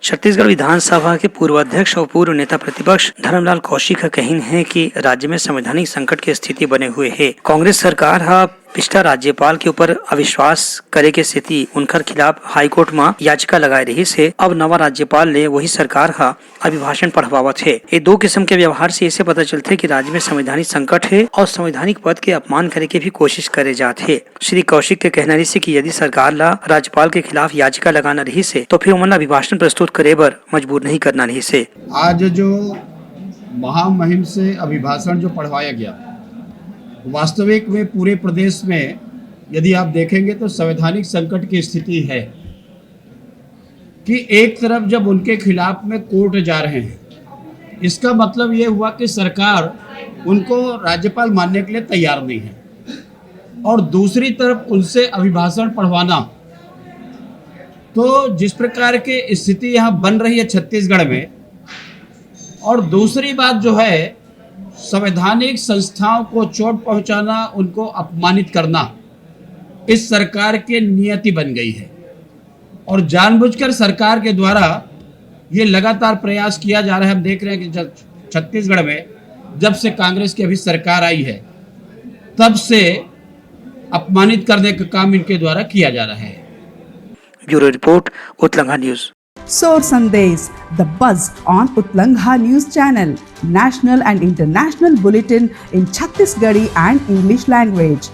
छत्तीसगढ़ विधानसभा के पूर्व अध्यक्ष और पूर्व नेता प्रतिपक्ष धर्मलाल कौशिक का कहना है कि राज्य में संवैधानिक संकट की स्थिति बने हुए है। कांग्रेस सरकार हा पिछला राज्यपाल के ऊपर अविश्वास करे के स्थिति उनकर खिलाफ हाईकोर्ट में याचिका लगाए रही से अब नवा राज्यपाल ने वही सरकार का अभिभाषण पढ़वावत है। ये दो किस्म के व्यवहार से इसे पता चलते कि राज्य में संवैधानिक संकट है और संवैधानिक पद के अपमान करे के भी कोशिश करे जाते है। श्री कौशिक के कहना रही कि यदि सरकार ला राज्यपाल के खिलाफ याचिका लगाना रही से तो फिर उमन अभिभाषण प्रस्तुत करे बर मजबूर नहीं करना रही से। आज जो महामहिम से अभिभाषण जो पढ़वाया गया वास्तविक में पूरे प्रदेश में यदि आप देखेंगे तो संवैधानिक संकट की स्थिति है कि एक तरफ जब उनके खिलाफ में कोर्ट जा रहे हैं, इसका मतलब ये हुआ कि सरकार उनको राज्यपाल मानने के लिए तैयार नहीं है और दूसरी तरफ उनसे अभिभाषण पढ़वाना, तो जिस प्रकार की स्थिति यहाँ बन रही है छत्तीसगढ़ में, और दूसरी बात जो है संवैधानिक संस्थाओं को चोट पहुंचाना, उनको अपमानित करना इस सरकार की नियति बन गई है और जानबूझकर सरकार के द्वारा ये लगातार प्रयास किया जा रहा है। हम देख रहे हैं कि छत्तीसगढ़ में जब से कांग्रेस की अभी सरकार आई है तब से अपमानित करने का काम इनके द्वारा किया जा रहा है। ब्यूरो रिपोर्ट उत्तलंघा news. Soar Sandesh, the buzz on Utlangha News Channel, national and international bulletin in Chhattisgarhi and English language.